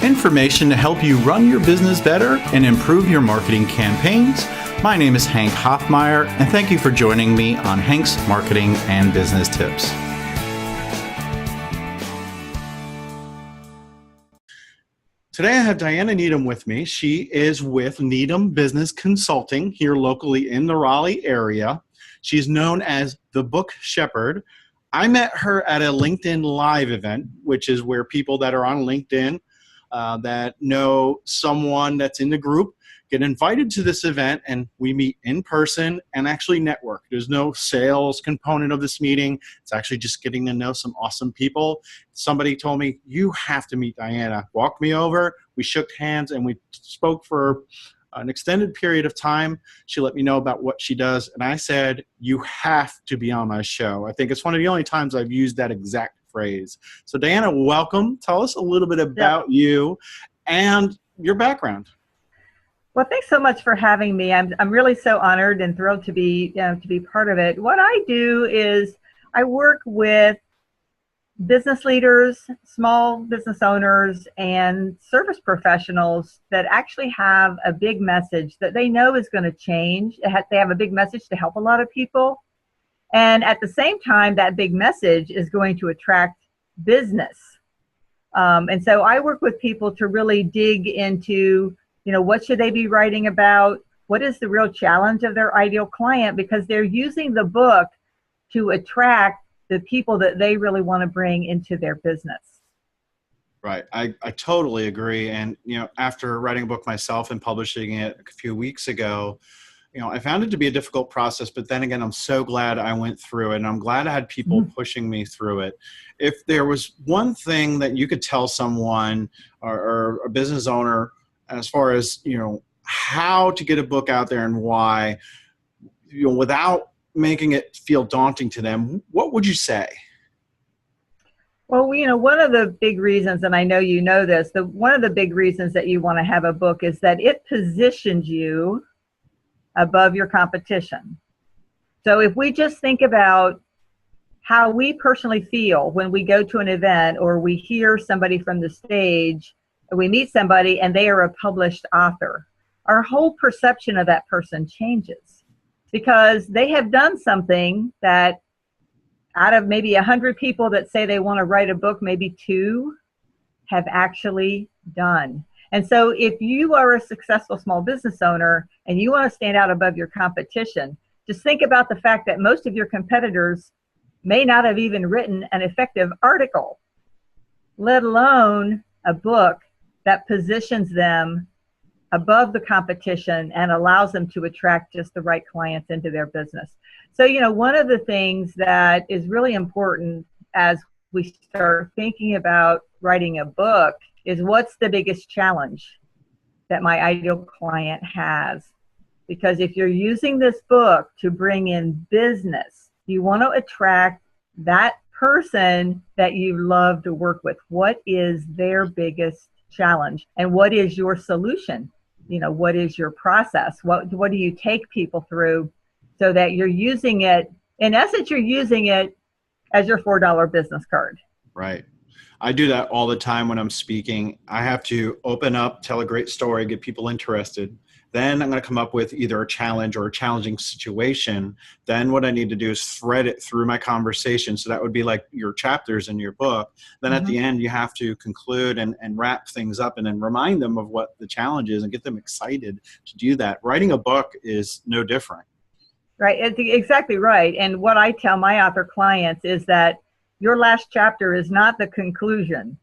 Information to help you run your business better and improve your marketing campaigns. My name is Hank Hoffmeier, and thank you for joining me on Hank's Marketing and Business Tips. Today I have Diana Needham with me. She is with Needham Business Consulting here locally in the Raleigh area. She's known as the Book Shepherd. I met her at a LinkedIn Live event, which is where people that are on LinkedIn that know someone that's in the group get invited to this event, and we meet in person and actually network. There's no sales component of this meeting. It's actually just getting to know some awesome people. Somebody told me, you have to meet Diana. Walked me over, we shook hands, and we spoke for an extended period of time. She let me know about what she does, and I said, you have to be on my show. I think it's one of the only times I've used that exact phrase. So Diana, welcome. Tell us a little bit about you and your background. Well, thanks so much for having me. I'm really so honored and thrilled to be part of it. What I do is I work with business leaders, small business owners, and service professionals that actually have a big message that they know is going to change. They have a big message to help a lot of people. And at the same time, that big message is going to attract business. And so I work with people to really dig into, what should they be writing about? What is the real challenge of their ideal client? Because they're using the book to attract the people that they really want to bring into their business. Right. I totally agree. And, after writing a book myself and publishing it a few weeks ago, I found it to be a difficult process, but then again, I'm so glad I went through it, and I'm glad I had people pushing me through it. If there was one thing that you could tell someone or a business owner as far as, how to get a book out there and why, without making it feel daunting to them, what would you say? Well, one of the big reasons, and I know you know this, one of the big reasons that you want to have a book is that it positions you above your competition. So if we just think about how we personally feel when we go to an event or we hear somebody from the stage, we meet somebody and they are a published author, our whole perception of that person changes because they have done something that out of maybe 100 people that say they want to write a book, maybe 2 have actually done. And so if you are a successful small business owner and you want to stand out above your competition, just think about the fact that most of your competitors may not have even written an effective article, let alone a book that positions them above the competition and allows them to attract just the right clients into their business. So, one of the things that is really important as we start thinking about writing a book is what's the biggest challenge that my ideal client has? Because if you're using this book to bring in business, you want to attract that person that you love to work with. What is their biggest challenge? And what is your solution? What is your process? What do you take people through so that you're using it, in essence, you're using it as your $4 business card. Right. I do that all the time when I'm speaking. I have to open up, tell a great story, get people interested. Then I'm going to come up with either a challenge or a challenging situation. Then what I need to do is thread it through my conversation. So that would be like your chapters in your book. Then at the end, you have to conclude and wrap things up and then remind them of what the challenge is and get them excited to do that. Writing a book is no different. Right. It's exactly right. And what I tell my author clients is that your last chapter is not the conclusion,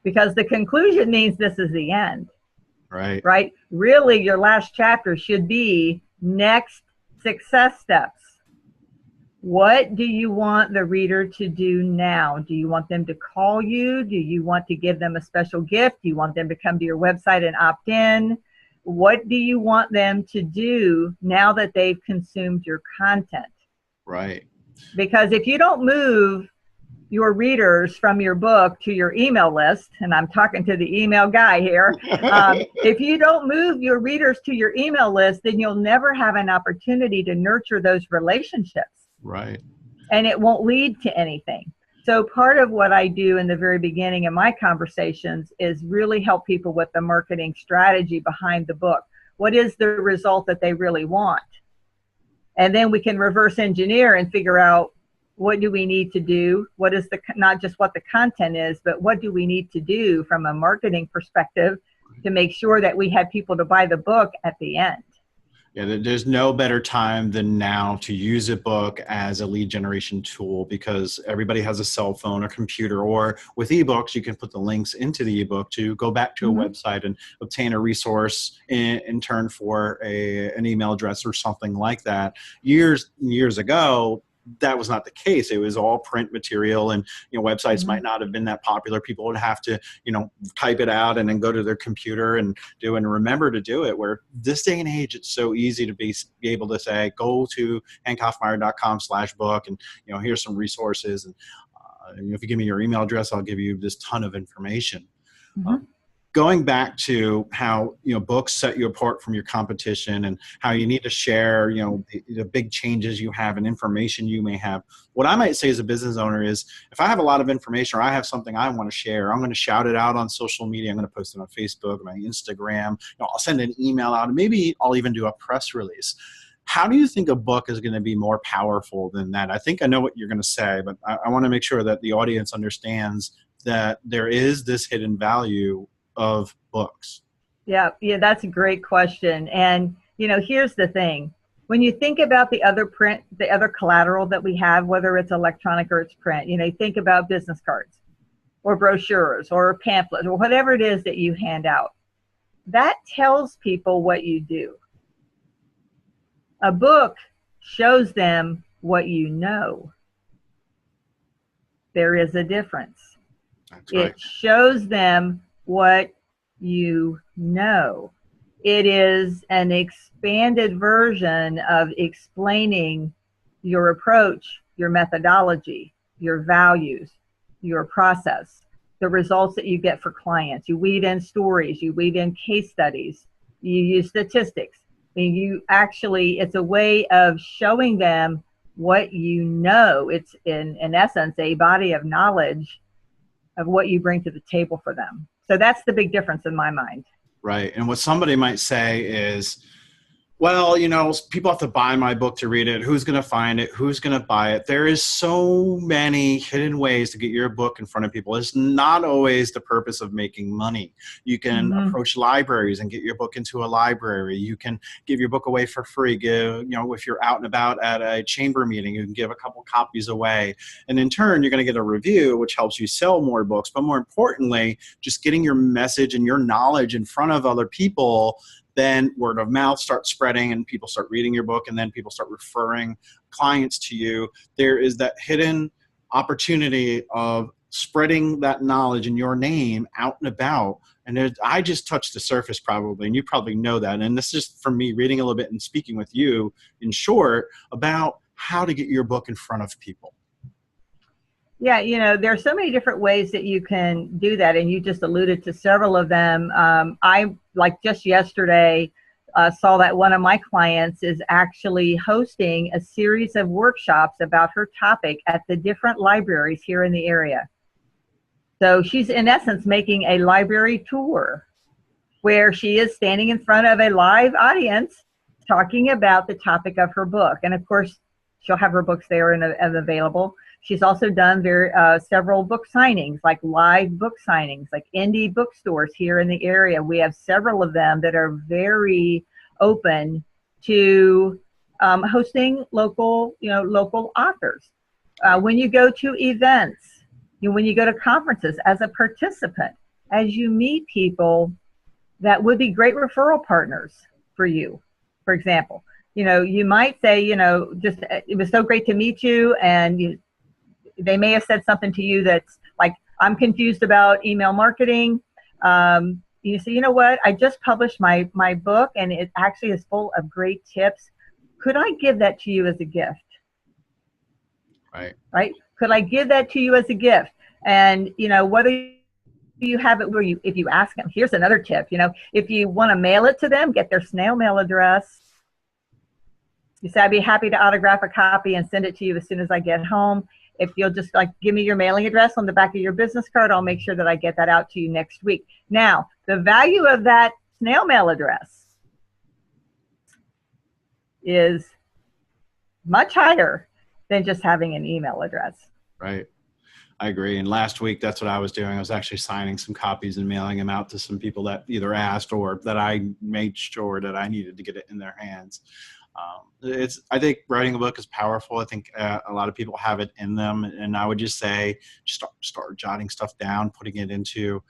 because the conclusion means this is the end. Right. Right. Really, your last chapter should be next success steps. What do you want the reader to do now? Do you want them to call you? Do you want to give them a special gift? Do you want them to come to your website and opt in? What do you want them to do now that they've consumed your content? Right. Because if you don't move your readers from your book to your email list, and I'm talking to the email guy here, if you don't move your readers to your email list, then you'll never have an opportunity to nurture those relationships. Right. And it won't lead to anything. So part of what I do in the very beginning of my conversations is really help people with the marketing strategy behind the book. What is the result that they really want? And then we can reverse engineer and figure out, what do we need to do? What is not just what the content is, but what do we need to do from a marketing perspective to make sure that we have people to buy the book at the end? Yeah, there's no better time than now to use a book as a lead generation tool, because everybody has a cell phone or computer, or with ebooks, you can put the links into the ebook to go back to a website and obtain a resource in turn for an email address or something like that. Years ago, that was not the case. It was all print material, and websites might not have been that popular. People would have to type it out and then go to their computer and do, and remember to do it. Where this day and age, it's so easy to be able to say, go to hankhoffmeier.com/book, and here's some resources, and if you give me your email address, I'll give you this ton of information. Going back to how books set you apart from your competition, and how you need to share the big changes you have and information you may have. What I might say as a business owner is, if I have a lot of information or I have something I want to share, I'm going to shout it out on social media. I'm going to post it on Facebook, my Instagram. I'll send an email out, and maybe I'll even do a press release. How do you think a book is going to be more powerful than that? I think I know what you're going to say, but I want to make sure that the audience understands that there is this hidden value of books. Yeah, that's a great question. And here's the thing. When you think about the other collateral that we have, whether it's electronic or it's print, think about business cards or brochures or pamphlets or whatever it is that you hand out. That tells people what you do. A book shows them what you know. There is a difference. That's right. It shows them what you know. It is an expanded version of explaining your approach, your methodology, your values, your process, the results that you get for clients. You weave in stories, you weave in case studies, you use statistics. And it's a way of showing them what you know. It's in essence a body of knowledge of what you bring to the table for them. So that's the big difference in my mind. Right. And what somebody might say is, well, people have to buy my book to read it. Who's going to find it? Who's going to buy it? There is so many hidden ways to get your book in front of people. It's not always the purpose of making money. You can approach libraries and get your book into a library. You can give your book away for free. If you're out and about at a chamber meeting, you can give a couple copies away. And in turn, you're going to get a review, which helps you sell more books. But more importantly, just getting your message and your knowledge in front of other people. Then word of mouth starts spreading, and people start reading your book, and then people start referring clients to you. There is that hidden opportunity of spreading that knowledge in your name out and about. And I just touched the surface probably, and you probably know that. And this is from me reading a little bit and speaking with you in short about how to get your book in front of people. Yeah, there are so many different ways that you can do that, and you just alluded to several of them. I, just yesterday, saw that one of my clients is actually hosting a series of workshops about her topic at the different libraries here in the area. So she's, in essence, making a library tour where she is standing in front of a live audience talking about the topic of her book. And, of course, she'll have her books there and available. She's also done several book signings, like live book signings, like indie bookstores here in the area. We have several of them that are very open to hosting local authors. When you go to events, when you go to conferences as a participant, as you meet people that would be great referral partners for you, for example. You might say, just it was so great to meet you, and they may have said something to you that's like, I'm confused about email marketing. You say, you know what, I just published my book, and it actually is full of great tips. Could I give that to you as a gift? Right? Could I give that to you as a gift? And, whether you have it where if you ask them, here's another tip, if you want to mail it to them, get their snail mail address. You say, I'd be happy to autograph a copy and send it to you as soon as I get home. If you'll just like give me your mailing address on the back of your business card, I'll make sure that I get that out to you next week. Now, the value of that snail mail address is much higher than just having an email address. Right. I agree. And last week, that's what I was doing. I was actually signing some copies and mailing them out to some people that either asked or that I made sure that I needed to get it in their hands. I think writing a book is powerful. I think a lot of people have it in them. And I would just say, start jotting stuff down, putting it into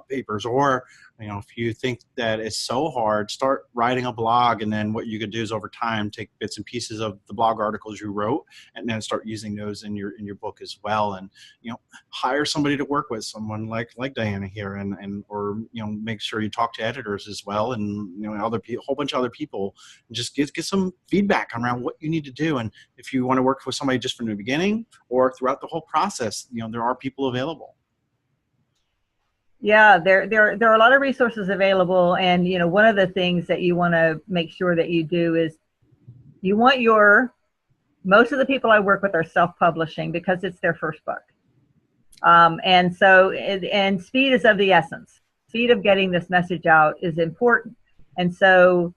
papers, or, if you think that it's so hard, start writing a blog. And then what you could do is over time, take bits and pieces of the blog articles you wrote and then start using those in your book as well. And, hire somebody to work with, someone like Diana here, or make sure you talk to editors as well. And, a whole bunch of other people, and just get some feedback around what you need to do. And if you want to work with somebody just from the beginning or throughout the whole process, there are people available. Yeah, there are a lot of resources available, and one of the things that you want to make sure that you do is you want most of the people I work with are self-publishing because it's their first book, and speed is of the essence. Speed of getting this message out is important, and so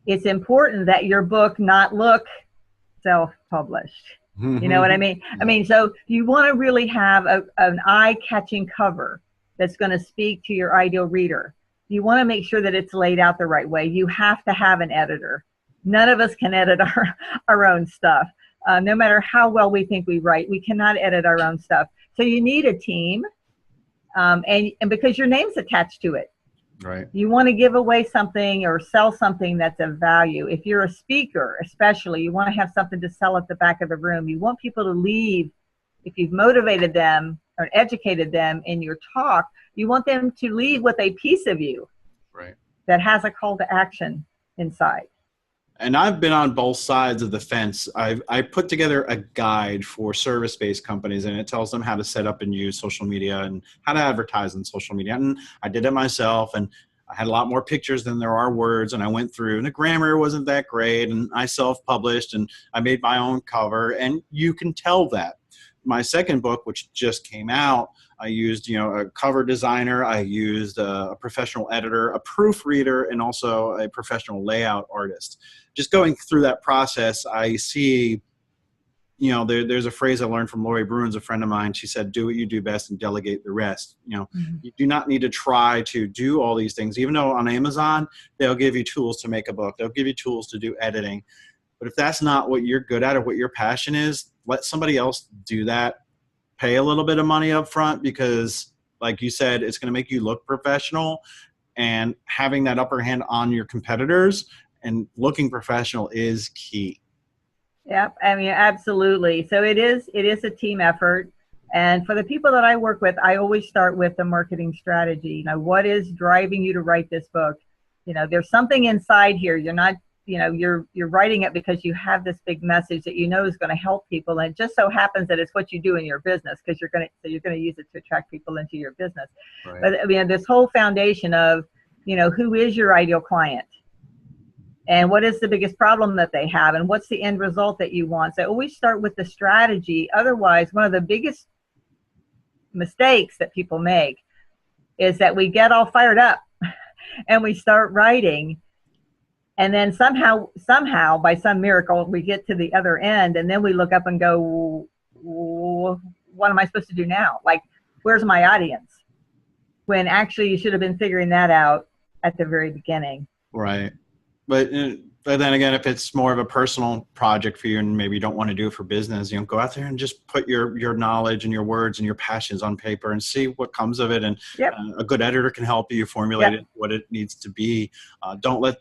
it's important that your book not look self-published. You know what I mean? So you want to really have an eye-catching cover that's going to speak to your ideal reader. You want to make sure that it's laid out the right way. You have to have an editor. None of us can edit our own stuff. No matter how well we think we write, we cannot edit our own stuff. So you need a team, and because your name's attached to it. Right. You want to give away something or sell something that's of value. If you're a speaker, especially, you want to have something to sell at the back of the room. You want people to leave. If you've motivated them or educated them in your talk, you want them to leave with a piece of you, right, that has a call to action inside. And I've been on both sides of the fence. I put together a guide for service-based companies, and it tells them how to set up and use social media and how to advertise on social media. And I did it myself, and I had a lot more pictures than there are words, and I went through, and the grammar wasn't that great, and I self-published, and I made my own cover, and you can tell that. My second book, which just came out, I used, a cover designer, I used a professional editor, a proofreader, and also a professional layout artist. Just going through that process, I see, there's a phrase I learned from Lori Bruins, a friend of mine. She said, do what you do best and delegate the rest. You do not need to try to do all these things, even though on Amazon, they'll give you tools to make a book. They'll give you tools to do editing. But if that's not what you're good at or what your passion is, let somebody else do that. Pay a little bit of money up front because, like you said, it's going to make you look professional, and having that upper hand on your competitors and looking professional is key. Yep, absolutely. So it is a team effort. And for the people that I work with, I always start with the marketing strategy. What is driving you to write this book? There's something inside here. You're not, you're writing it because you have this big message that is going to help people. And it just so happens that it's what you do in your business because you're going to use it to attract people into your business. Right. But this whole foundation of, who is your ideal client? And what is the biggest problem that they have? And what's the end result that you want? So always start with the strategy. Otherwise, one of the biggest mistakes that people make is that we get all fired up and we start writing. And then somehow, by some miracle, we get to the other end. And then we look up and go, what am I supposed to do now? Like, where's my audience? When actually you should have been figuring that out at the very beginning. Right. But then again, if it's more of a personal project for you and maybe you don't want to do it for business, go out there and just put your knowledge and your words and your passions on paper and see what comes of it. And yep. A good editor can help you formulate yep. it, what it needs to be. Don't let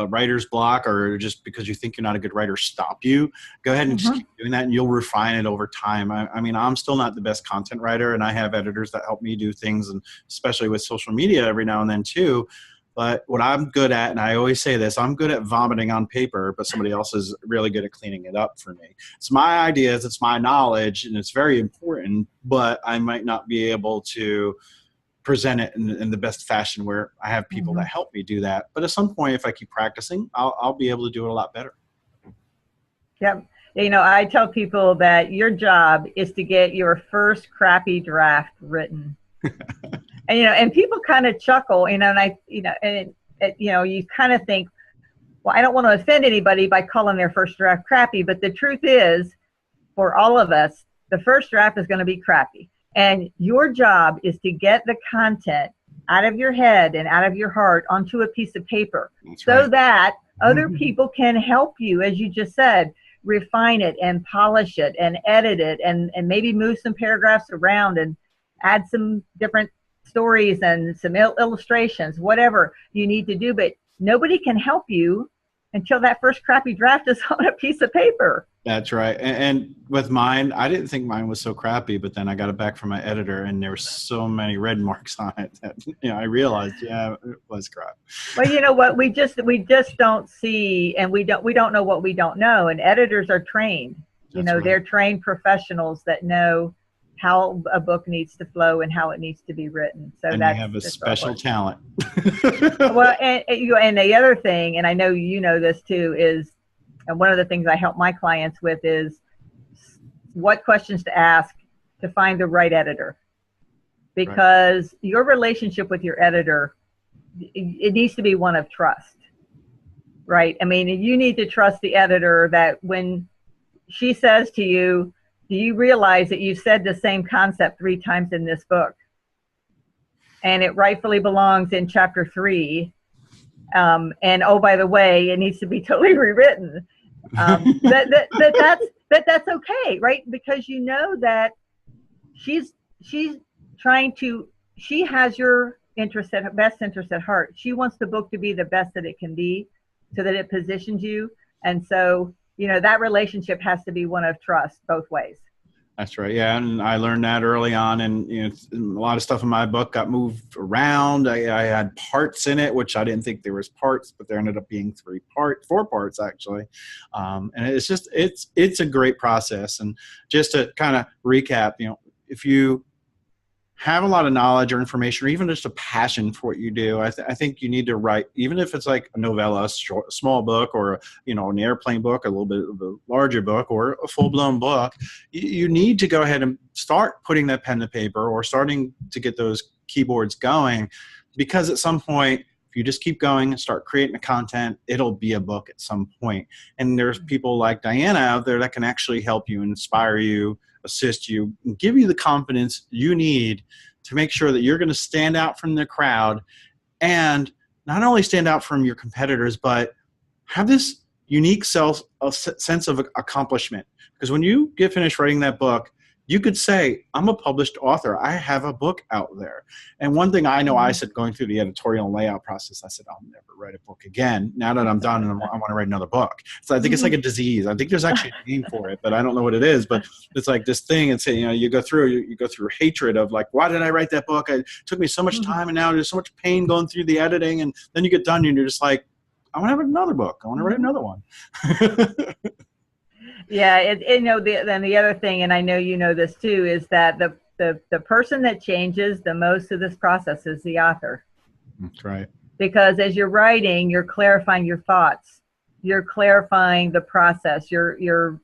writer's block or just because you think you're not a good writer stop you. Go ahead and just keep doing that and you'll refine it over time. I'm still not the best content writer, and I have editors that help me do things, and especially with social media every now and then too. But what I'm good at, and I always say this, I'm good at vomiting on paper, but somebody else is really good at cleaning it up for me. It's my ideas, it's my knowledge, and it's very important, but I might not be able to present it in the best fashion where I have people that help me do that. But at some point, if I keep practicing, I'll be able to do it a lot better. Yep. I tell people that your job is to get your first crappy draft written. And people kind of chuckle, you kind of think, well, I don't want to offend anybody by calling their first draft crappy, but the truth is, for all of us, the first draft is going to be crappy. And your job is to get the content out of your head and out of your heart onto a piece of paper. That's so right. That other people can help you, as you just said, refine it and polish it and edit it and maybe move some paragraphs around and add some different stories and some illustrations, whatever you need to do. But nobody can help you until that first crappy draft is on a piece of paper. That's right. And with mine, I didn't think mine was so crappy, but then I got it back from my editor and there were so many red marks on it that, I realized, yeah, it was crap. Well, you know what? We just don't see, and we don't know what we don't know. And editors are trained. Right. They're trained professionals that know how a book needs to flow and how it needs to be written. So and they have a special talent. Well, and the other thing, and I know you know this too, is, and one of the things I help my clients with is what questions to ask to find the right editor. Because your relationship with your editor, it needs to be one of trust, right? I mean, you need to trust the editor that when she says to you, do you realize that you said the same concept 3 times in this book? And it rightfully belongs in chapter 3. And oh, by the way, it needs to be totally rewritten. That's okay, right? Because you know that she's trying to, she has your best interest at heart. She wants the book to be the best that it can be so that it positions you. And so, that relationship has to be one of trust both ways. That's right. Yeah. And I learned that early on, and a lot of stuff in my book got moved around. I had parts in it, which I didn't think there was parts, but there ended up being 4 parts actually. And it's a great process. And just to kind of recap, if you have a lot of knowledge or information, or even just a passion for what you do, I think you need to write, even if it's like a novella, a small book, or an airplane book, a little bit of a larger book, or a full-blown book. You need to go ahead and start putting that pen to paper, or starting to get those keyboards going, because at some point, if you just keep going and start creating the content, it'll be a book at some point. And there's people like Diana out there that can actually help you, inspire you, assist you, and give you the confidence you need to make sure that you're going to stand out from the crowd, and not only stand out from your competitors, but have this unique sense of accomplishment. Because when you get finished writing that book, you could say, I'm a published author. I have a book out there. And one thing I know, I said, going through the editorial and layout process, I said, I'll never write a book again. Now that I'm done and I want to write another book. So I think it's like a disease. I think there's actually a name for it, but I don't know what it is. But it's like this thing. It's, you go through hatred of like, why did I write that book? It took me so much time, and now there's so much pain going through the editing. And then you get done and you're just like, I want to have another book. I want to write another one. Yeah, then the other thing, and I know you know this too, is that the person that changes the most of this process is the author. That's right. Because as you're writing, you're clarifying your thoughts, you're clarifying the process. You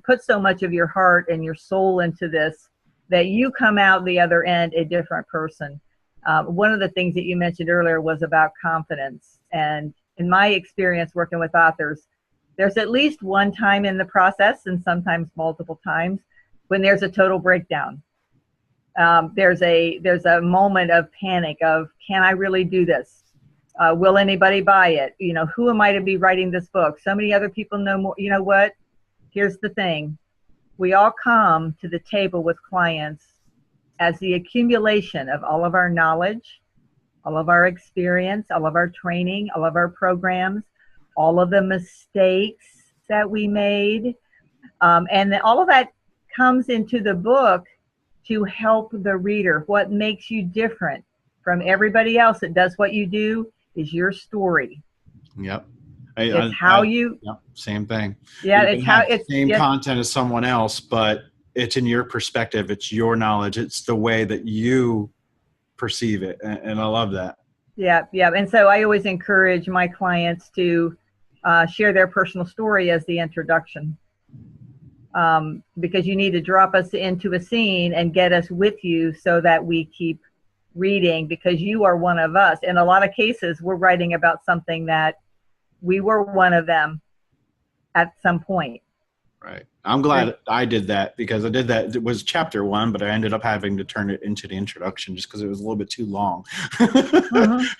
put so much of your heart and your soul into this that you come out the other end a different person. One of the things that you mentioned earlier was about confidence, and in my experience working with authors, there's at least one time in the process, and sometimes multiple times, when there's a total breakdown. There's a moment of panic of, can I really do this? Will anybody buy it? Who am I to be writing this book? So many other people know more. You know what? Here's the thing. We all come to the table with clients as the accumulation of all of our knowledge, all of our experience, all of our training, all of our programs, all of the mistakes that we made. And then all of that comes into the book to help the reader. What makes you different from everybody else that does what you do is your story. Yep. Same thing. Yeah, it's how it's same content as someone else, but it's in your perspective. It's your knowledge. It's the way that you perceive it. And I love that. Yeah. And so I always encourage my clients to share their personal story as the introduction. because you need to drop us into a scene and get us with you so that we keep reading, because you are one of us. In a lot of cases, we're writing about something that we were one of them at some point. Right. I'm glad I did that, because I did that. It was chapter 1, but I ended up having to turn it into the introduction just because it was a little bit too long.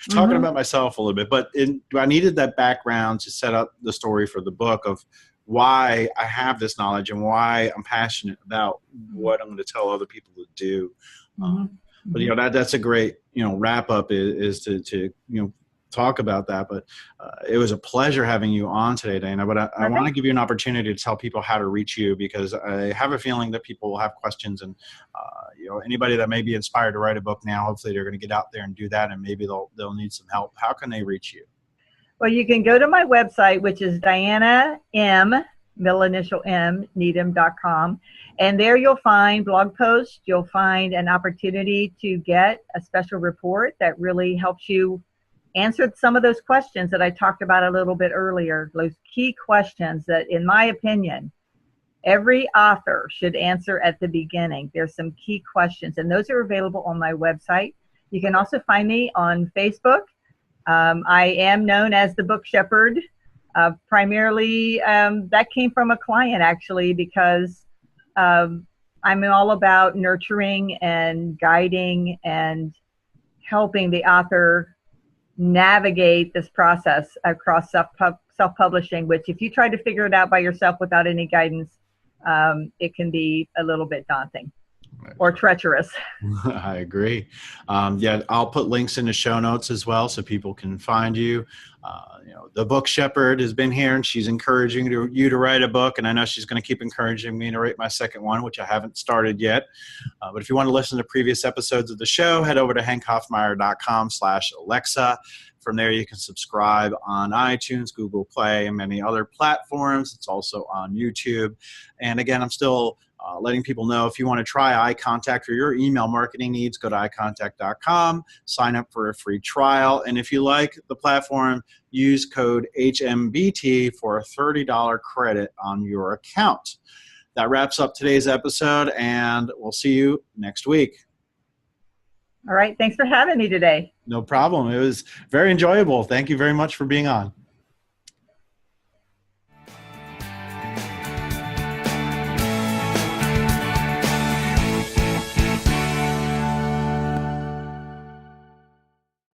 Talking about myself a little bit, but I needed that background to set up the story for the book of why I have this knowledge and why I'm passionate about what I'm going to tell other people to do. But that's a great wrap up is to talk about that. But it was a pleasure having you on today, Dana. But I want to give you an opportunity to tell people how to reach you, because I have a feeling that people will have questions, and anybody that may be inspired to write a book now, hopefully they're going to get out there and do that, and maybe they'll need some help. How can they reach you? Well, you can go to my website, which is Diana M, middle initial M, Needham.com. And there you'll find blog posts. You'll find an opportunity to get a special report that really helps you answer some of those questions that I talked about a little bit earlier. Those key questions that, in my opinion, every author should answer at the beginning. There's some key questions, and those are available on my website. You can also find me on Facebook. I am known as the Book Shepherd. Primarily, that came from a client, actually, because I'm all about nurturing and guiding and helping the author navigate this process across self-publishing, which if you try to figure it out by yourself without any guidance, it can be a little bit daunting. Or treacherous. I agree. I'll put links in the show notes as well so people can find you. The Book Shepherd has been here, and she's encouraging you to write a book, and I know she's going to keep encouraging me to write my second one, which I haven't started yet. But if you want to listen to previous episodes of the show, head over to hankhoffmeier.com/Alexa. From there, you can subscribe on iTunes, Google Play, and many other platforms. It's also on YouTube. And again, I'm still letting people know, if you want to try eye contact for your email marketing needs, go to eyecontact.com, sign up for a free trial. And if you like the platform, use code HMBT for a $30 credit on your account. That wraps up today's episode, and we'll see you next week. All right. Thanks for having me today. No problem. It was very enjoyable. Thank you very much for being on.